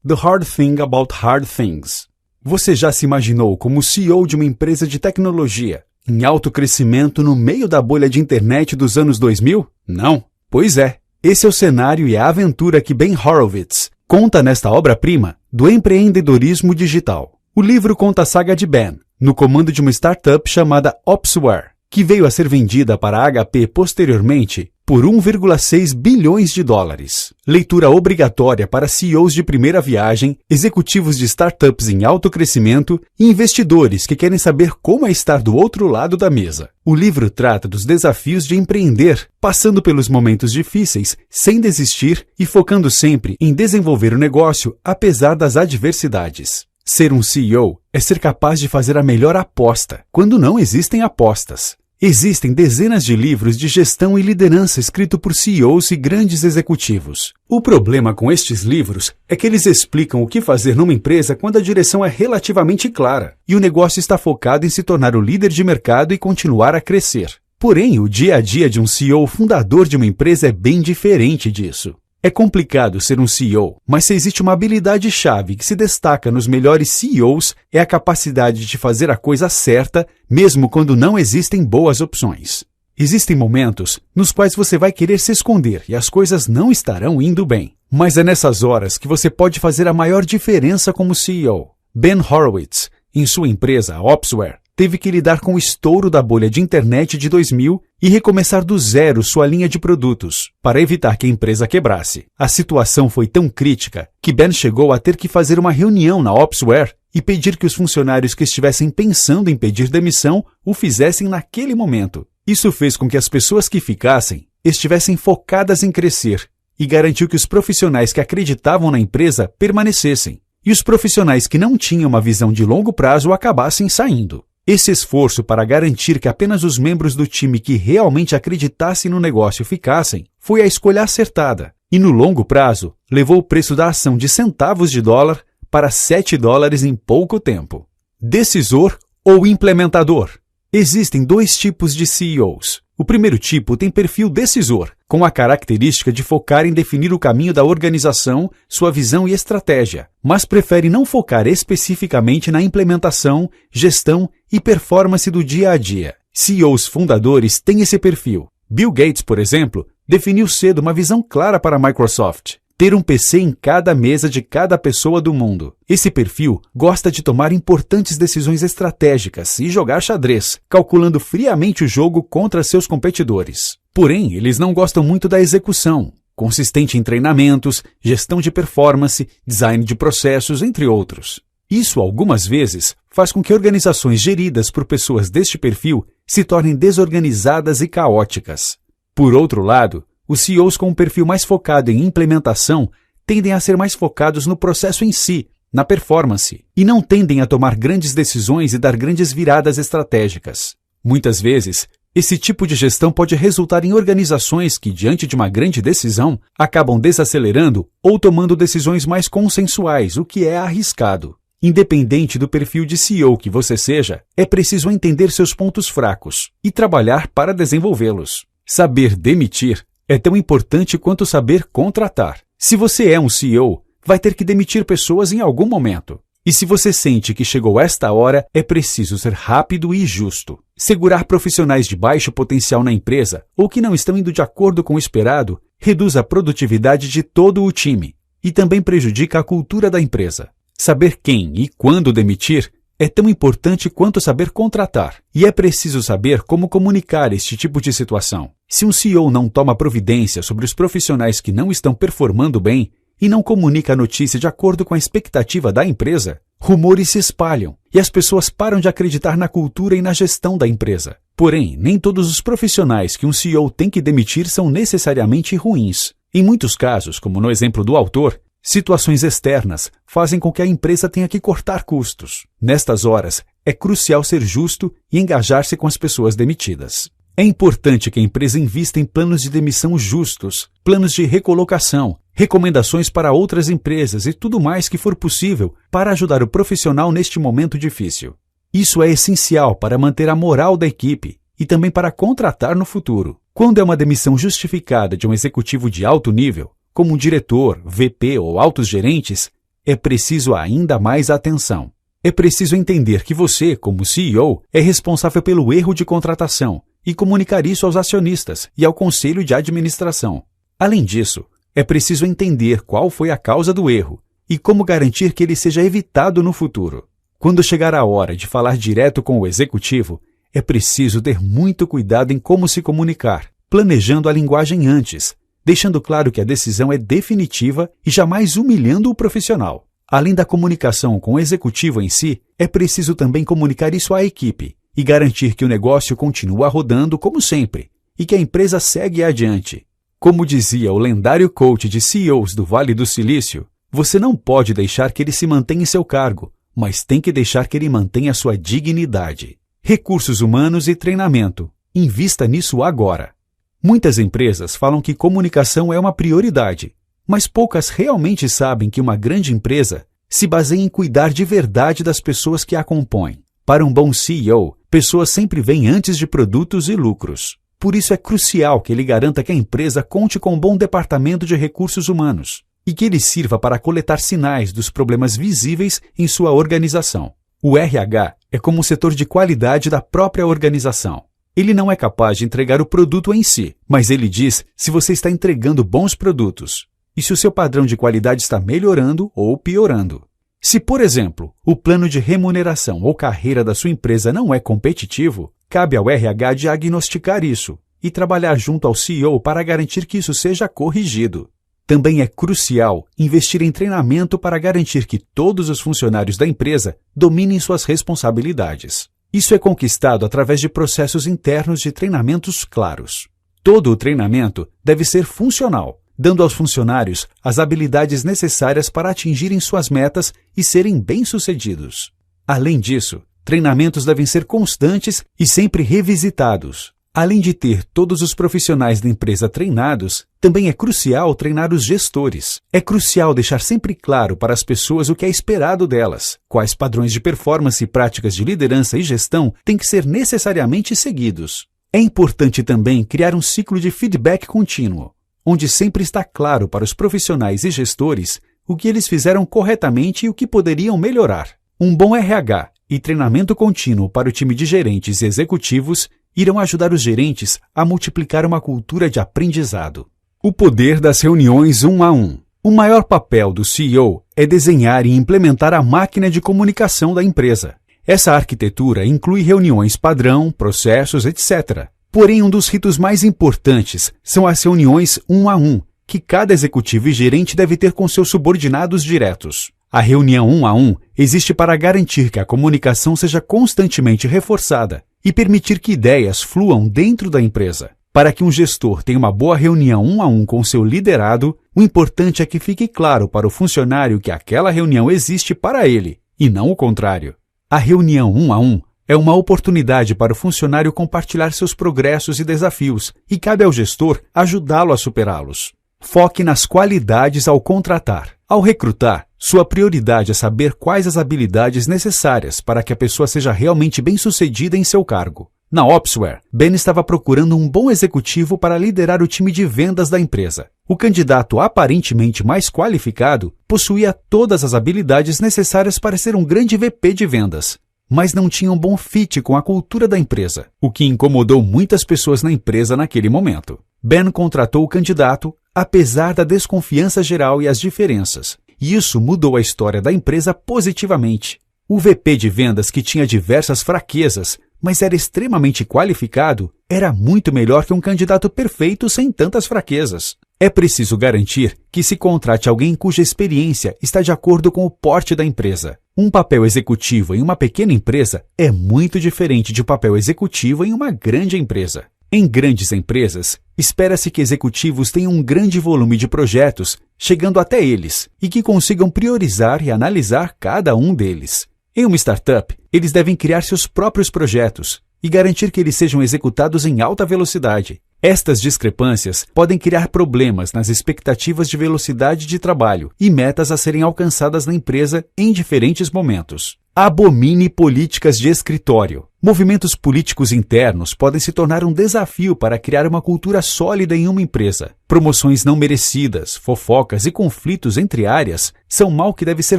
The Hard Thing About Hard Things. Você já se imaginou como CEO de uma empresa de tecnologia, em alto crescimento no meio da bolha de internet dos anos 2000? Não? Pois é, esse é o cenário e a aventura que Ben Horowitz conta nesta obra-prima do empreendedorismo digital. O livro conta a saga de Ben, no comando de uma startup chamada Opsware, que veio a ser vendida para a HP posteriormente por 1,6 bilhões de dólares. Leitura obrigatória para CEOs de primeira viagem, executivos de startups em alto crescimento e investidores que querem saber como é estar do outro lado da mesa. O livro trata dos desafios de empreender, passando pelos momentos difíceis, sem desistir e focando sempre em desenvolver o negócio apesar das adversidades. Ser um CEO é ser capaz de fazer a melhor aposta, quando não existem apostas. Existem dezenas de livros de gestão e liderança escritos por CEOs e grandes executivos. O problema com estes livros é que eles explicam o que fazer numa empresa quando a direção é relativamente clara e o negócio está focado em se tornar o líder de mercado e continuar a crescer. Porém, o dia a dia de um CEO fundador de uma empresa é bem diferente disso. É complicado ser um CEO, mas se existe uma habilidade-chave que se destaca nos melhores CEOs é a capacidade de fazer a coisa certa, mesmo quando não existem boas opções. Existem momentos nos quais você vai querer se esconder e as coisas não estarão indo bem. Mas é nessas horas que você pode fazer a maior diferença como CEO. Ben Horowitz, em sua empresa, a Opsware, teve que lidar com o estouro da bolha de internet de 2000 e recomeçar do zero sua linha de produtos, para evitar que a empresa quebrasse. A situação foi tão crítica que Ben chegou a ter que fazer uma reunião na Opsware e pedir que os funcionários que estivessem pensando em pedir demissão o fizessem naquele momento. Isso fez com que as pessoas que ficassem estivessem focadas em crescer e garantiu que os profissionais que acreditavam na empresa permanecessem e os profissionais que não tinham uma visão de longo prazo acabassem saindo. Esse esforço para garantir que apenas os membros do time que realmente acreditassem no negócio ficassem foi a escolha acertada e, no longo prazo, levou o preço da ação de centavos de dólar para $7 em pouco tempo. Decisor ou implementador? Existem dois tipos de CEOs. O primeiro tipo tem perfil decisor, com a característica de focar em definir o caminho da organização, sua visão e estratégia, mas prefere não focar especificamente na implementação, gestão e performance do dia a dia. CEOs fundadores têm esse perfil. Bill Gates, por exemplo, definiu cedo uma visão clara para a Microsoft: ter um PC em cada mesa de cada pessoa do mundo. Esse perfil gosta de tomar importantes decisões estratégicas e jogar xadrez, calculando friamente o jogo contra seus competidores. Porém, eles não gostam muito da execução, consistente em treinamentos, gestão de performance, design de processos, entre outros. Isso, algumas vezes, faz com que organizações geridas por pessoas deste perfil se tornem desorganizadas e caóticas. Por outro lado, os CEOs com um perfil mais focado em implementação tendem a ser mais focados no processo em si, na performance, e não tendem a tomar grandes decisões e dar grandes viradas estratégicas. Muitas vezes, esse tipo de gestão pode resultar em organizações que, diante de uma grande decisão, acabam desacelerando ou tomando decisões mais consensuais, o que é arriscado. Independente do perfil de CEO que você seja, é preciso entender seus pontos fracos e trabalhar para desenvolvê-los. Saber demitir é tão importante quanto saber contratar. Se você é um CEO, vai ter que demitir pessoas em algum momento. E se você sente que chegou esta hora, é preciso ser rápido e justo. Segurar profissionais de baixo potencial na empresa ou que não estão indo de acordo com o esperado reduz a produtividade de todo o time e também prejudica a cultura da empresa. Saber quem e quando demitir é tão importante quanto saber contratar, e é preciso saber como comunicar este tipo de situação. Se um CEO não toma providência sobre os profissionais que não estão performando bem e não comunica a notícia de acordo com a expectativa da empresa, rumores se espalham e as pessoas param de acreditar na cultura e na gestão da empresa. Porém, nem todos os profissionais que um CEO tem que demitir são necessariamente ruins. Em muitos casos, como no exemplo do autor, situações externas fazem com que a empresa tenha que cortar custos. Nestas horas, é crucial ser justo e engajar-se com as pessoas demitidas. É importante que a empresa invista em planos de demissão justos, planos de recolocação, recomendações para outras empresas e tudo mais que for possível para ajudar o profissional neste momento difícil. Isso é essencial para manter a moral da equipe e também para contratar no futuro. Quando é uma demissão justificada de um executivo de alto nível, como um diretor, VP ou altos gerentes, é preciso ainda mais atenção. É preciso entender que você, como CEO, é responsável pelo erro de contratação e comunicar isso aos acionistas e ao conselho de administração. Além disso, é preciso entender qual foi a causa do erro e como garantir que ele seja evitado no futuro. Quando chegar a hora de falar direto com o executivo, é preciso ter muito cuidado em como se comunicar, planejando a linguagem antes, deixando claro que a decisão é definitiva e jamais humilhando o profissional. Além da comunicação com o executivo em si, é preciso também comunicar isso à equipe e garantir que o negócio continua rodando como sempre e que a empresa segue adiante. Como dizia o lendário coach de CEOs do Vale do Silício, você não pode deixar que ele se mantenha em seu cargo, mas tem que deixar que ele mantenha sua dignidade. Recursos humanos e treinamento. Invista nisso agora. Muitas empresas falam que comunicação é uma prioridade, mas poucas realmente sabem que uma grande empresa se baseia em cuidar de verdade das pessoas que a compõem. Para um bom CEO, pessoas sempre vêm antes de produtos e lucros. Por isso é crucial que ele garanta que a empresa conte com um bom departamento de recursos humanos e que ele sirva para coletar sinais dos problemas visíveis em sua organização. O RH é como o setor de qualidade da própria organização. Ele não é capaz de entregar o produto em si, mas ele diz se você está entregando bons produtos e se o seu padrão de qualidade está melhorando ou piorando. Se, por exemplo, o plano de remuneração ou carreira da sua empresa não é competitivo, cabe ao RH diagnosticar isso e trabalhar junto ao CEO para garantir que isso seja corrigido. Também é crucial investir em treinamento para garantir que todos os funcionários da empresa dominem suas responsabilidades. Isso é conquistado através de processos internos de treinamentos claros. Todo o treinamento deve ser funcional, dando aos funcionários as habilidades necessárias para atingirem suas metas e serem bem-sucedidos. Além disso, treinamentos devem ser constantes e sempre revisitados. Além de ter todos os profissionais da empresa treinados, também é crucial treinar os gestores. É crucial deixar sempre claro para as pessoas o que é esperado delas, quais padrões de performance e práticas de liderança e gestão têm que ser necessariamente seguidos. É importante também criar um ciclo de feedback contínuo, onde sempre está claro para os profissionais e gestores o que eles fizeram corretamente e o que poderiam melhorar. Um bom RH e treinamento contínuo para o time de gerentes e executivos irão ajudar os gerentes a multiplicar uma cultura de aprendizado. O poder das reuniões 1 a 1. O maior papel do CEO é desenhar e implementar a máquina de comunicação da empresa. Essa arquitetura inclui reuniões padrão, processos, etc. Porém, um dos ritos mais importantes são as reuniões 1 a 1, que cada executivo e gerente deve ter com seus subordinados diretos. A reunião 1 a 1 existe para garantir que a comunicação seja constantemente reforçada e permitir que ideias fluam dentro da empresa. Para que um gestor tenha uma boa reunião 1 a 1 com seu liderado, o importante é que fique claro para o funcionário que aquela reunião existe para ele, e não o contrário. A reunião 1 a 1 é uma oportunidade para o funcionário compartilhar seus progressos e desafios, e cabe ao gestor ajudá-lo a superá-los. Foque nas qualidades ao contratar. Ao recrutar, sua prioridade é saber quais as habilidades necessárias para que a pessoa seja realmente bem-sucedida em seu cargo. Na Opsware, Ben estava procurando um bom executivo para liderar o time de vendas da empresa. O candidato aparentemente mais qualificado possuía todas as habilidades necessárias para ser um grande VP de vendas, mas não tinha um bom fit com a cultura da empresa, o que incomodou muitas pessoas na empresa naquele momento. Ben contratou o candidato, apesar da desconfiança geral e as diferenças. E isso mudou a história da empresa positivamente. O VP de vendas, que tinha diversas fraquezas, mas era extremamente qualificado, era muito melhor que um candidato perfeito sem tantas fraquezas. É preciso garantir que se contrate alguém cuja experiência está de acordo com o porte da empresa. Um papel executivo em uma pequena empresa é muito diferente de um papel executivo em uma grande empresa. Em grandes empresas, espera-se que executivos tenham um grande volume de projetos chegando até eles e que consigam priorizar e analisar cada um deles. Em uma startup, eles devem criar seus próprios projetos e garantir que eles sejam executados em alta velocidade. Estas discrepâncias podem criar problemas nas expectativas de velocidade de trabalho e metas a serem alcançadas na empresa em diferentes momentos. Abomine políticas de escritório. Movimentos políticos internos podem se tornar um desafio para criar uma cultura sólida em uma empresa. Promoções não merecidas, fofocas e conflitos entre áreas são mal que deve ser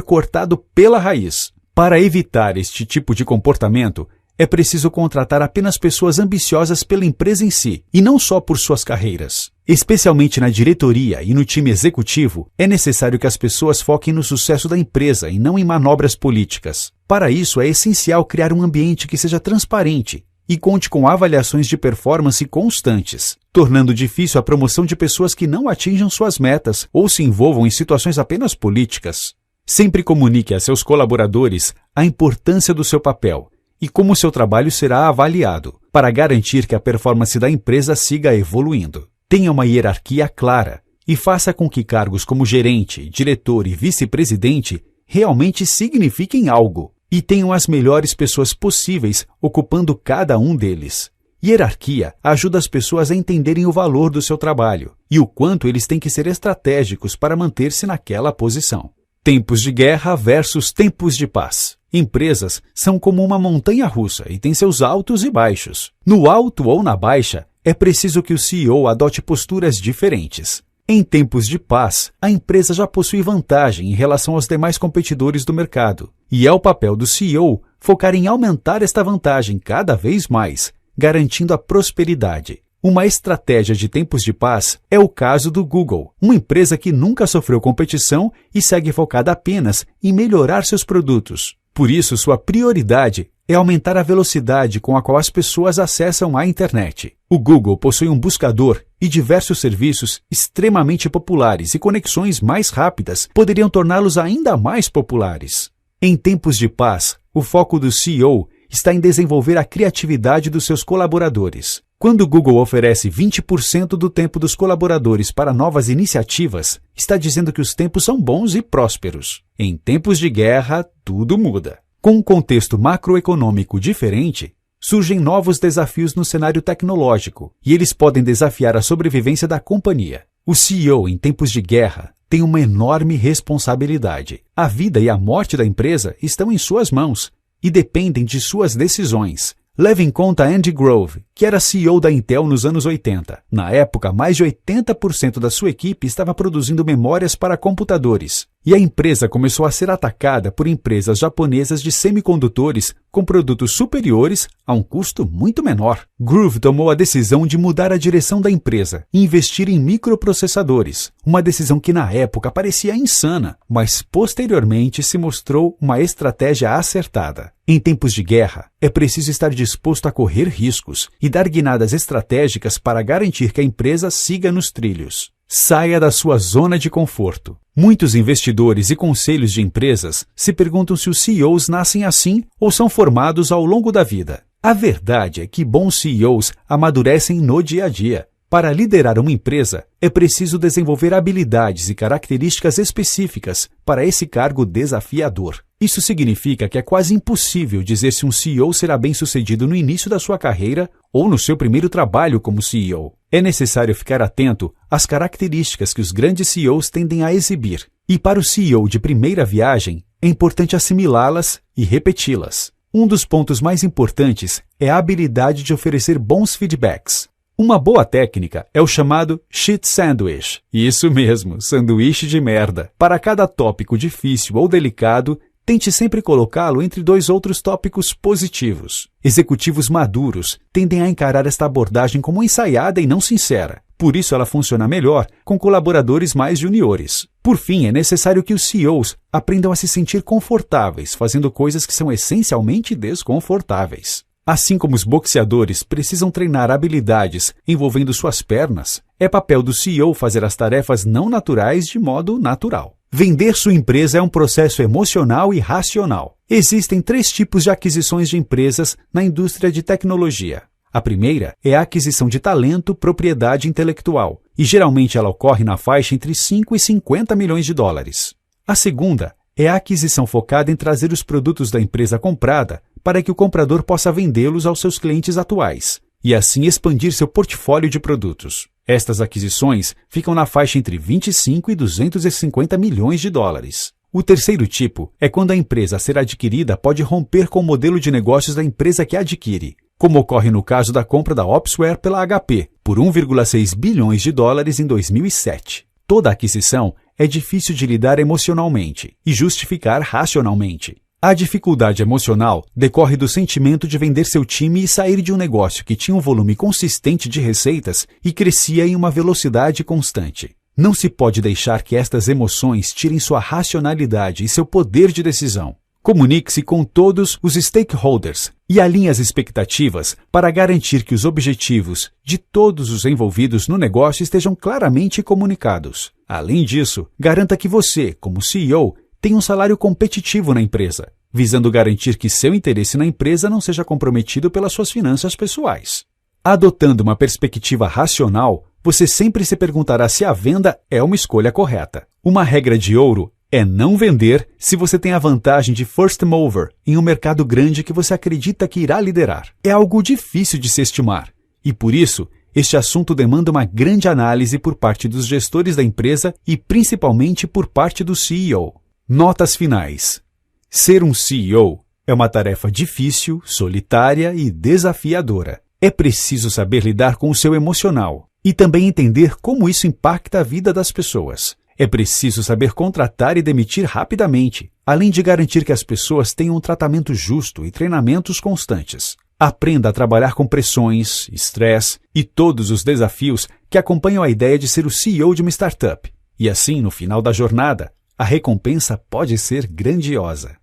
cortado pela raiz. Para evitar este tipo de comportamento, é preciso contratar apenas pessoas ambiciosas pela empresa em si, e não só por suas carreiras. Especialmente na diretoria e no time executivo, é necessário que as pessoas foquem no sucesso da empresa e não em manobras políticas. Para isso, é essencial criar um ambiente que seja transparente e conte com avaliações de performance constantes, tornando difícil a promoção de pessoas que não atinjam suas metas ou se envolvam em situações apenas políticas. Sempre comunique a seus colaboradores a importância do seu papel e como seu trabalho será avaliado, para garantir que a performance da empresa siga evoluindo. Tenha uma hierarquia clara e faça com que cargos como gerente, diretor e vice-presidente realmente signifiquem algo e tenham as melhores pessoas possíveis ocupando cada um deles. Hierarquia ajuda as pessoas a entenderem o valor do seu trabalho e o quanto eles têm que ser estratégicos para manter-se naquela posição. Tempos de guerra versus tempos de paz. Empresas são como uma montanha-russa e têm seus altos e baixos. No alto ou na baixa, é preciso que o CEO adote posturas diferentes. Em tempos de paz, a empresa já possui vantagem em relação aos demais competidores do mercado, e é o papel do CEO focar em aumentar esta vantagem cada vez mais, garantindo a prosperidade. Uma estratégia de tempos de paz é o caso do Google, uma empresa que nunca sofreu competição e segue focada apenas em melhorar seus produtos. Por isso, sua prioridade é aumentar a velocidade com a qual as pessoas acessam a internet. O Google possui um buscador e diversos serviços extremamente populares e conexões mais rápidas poderiam torná-los ainda mais populares. Em tempos de paz, o foco do CEO está em desenvolver a criatividade dos seus colaboradores. Quando o Google oferece 20% do tempo dos colaboradores para novas iniciativas, está dizendo que os tempos são bons e prósperos. Em tempos de guerra, tudo muda. Com um contexto macroeconômico diferente, surgem novos desafios no cenário tecnológico, e eles podem desafiar a sobrevivência da companhia. O CEO, em tempos de guerra, tem uma enorme responsabilidade. A vida e a morte da empresa estão em suas mãos e dependem de suas decisões. Leve em conta Andy Grove, que era CEO da Intel nos anos 80. Na época, mais de 80% da sua equipe estava produzindo memórias para computadores. E a empresa começou a ser atacada por empresas japonesas de semicondutores com produtos superiores a um custo muito menor. Grove tomou a decisão de mudar a direção da empresa e investir em microprocessadores, uma decisão que na época parecia insana, mas posteriormente se mostrou uma estratégia acertada. Em tempos de guerra, é preciso estar disposto a correr riscos e dar guinadas estratégicas para garantir que a empresa siga nos trilhos. Saia da sua zona de conforto. Muitos investidores e conselhos de empresas se perguntam se os CEOs nascem assim ou são formados ao longo da vida. A verdade é que bons CEOs amadurecem no dia a dia. Para liderar uma empresa, é preciso desenvolver habilidades e características específicas para esse cargo desafiador. Isso significa que é quase impossível dizer se um CEO será bem-sucedido no início da sua carreira ou no seu primeiro trabalho como CEO. É necessário ficar atento às características que os grandes CEOs tendem a exibir. E para o CEO de primeira viagem, é importante assimilá-las e repeti-las. Um dos pontos mais importantes é a habilidade de oferecer bons feedbacks. Uma boa técnica é o chamado shit sandwich. Isso mesmo, sanduíche de merda. Para cada tópico difícil ou delicado, tente sempre colocá-lo entre dois outros tópicos positivos. Executivos maduros tendem a encarar esta abordagem como ensaiada e não sincera. Por isso ela funciona melhor com colaboradores mais juniores. Por fim, é necessário que os CEOs aprendam a se sentir confortáveis fazendo coisas que são essencialmente desconfortáveis. Assim como os boxeadores precisam treinar habilidades envolvendo suas pernas, é papel do CEO fazer as tarefas não naturais de modo natural. Vender sua empresa é um processo emocional e racional. Existem 3 tipos de aquisições de empresas na indústria de tecnologia. A primeira é a aquisição de talento, propriedade intelectual, e geralmente ela ocorre na faixa entre 5 e 50 milhões de dólares. A segunda é a aquisição focada em trazer os produtos da empresa comprada para que o comprador possa vendê-los aos seus clientes atuais, e assim expandir seu portfólio de produtos. Estas aquisições ficam na faixa entre 25 e 250 milhões de dólares. O terceiro tipo é quando a empresa a ser adquirida pode romper com o modelo de negócios da empresa que a adquire, como ocorre no caso da compra da Opsware pela HP, por 1,6 bilhões de dólares em 2007. Toda aquisição é difícil de lidar emocionalmente e justificar racionalmente. A dificuldade emocional decorre do sentimento de vender seu time e sair de um negócio que tinha um volume consistente de receitas e crescia em uma velocidade constante. Não se pode deixar que estas emoções tirem sua racionalidade e seu poder de decisão. Comunique-se com todos os stakeholders e alinhe as expectativas para garantir que os objetivos de todos os envolvidos no negócio estejam claramente comunicados. Além disso, garanta que você, como CEO, tenha um salário competitivo na empresa, visando garantir que seu interesse na empresa não seja comprometido pelas suas finanças pessoais. Adotando uma perspectiva racional, você sempre se perguntará se a venda é uma escolha correta. Uma regra de ouro é não vender se você tem a vantagem de first mover em um mercado grande que você acredita que irá liderar. É algo difícil de se estimar, e por isso, este assunto demanda uma grande análise por parte dos gestores da empresa e principalmente por parte do CEO. Notas finais. Ser um CEO é uma tarefa difícil, solitária e desafiadora. É preciso saber lidar com o seu emocional e também entender como isso impacta a vida das pessoas. É preciso saber contratar e demitir rapidamente, além de garantir que as pessoas tenham um tratamento justo e treinamentos constantes. Aprenda a trabalhar com pressões, estresse e todos os desafios que acompanham a ideia de ser o CEO de uma startup. E assim, no final da jornada, a recompensa pode ser grandiosa.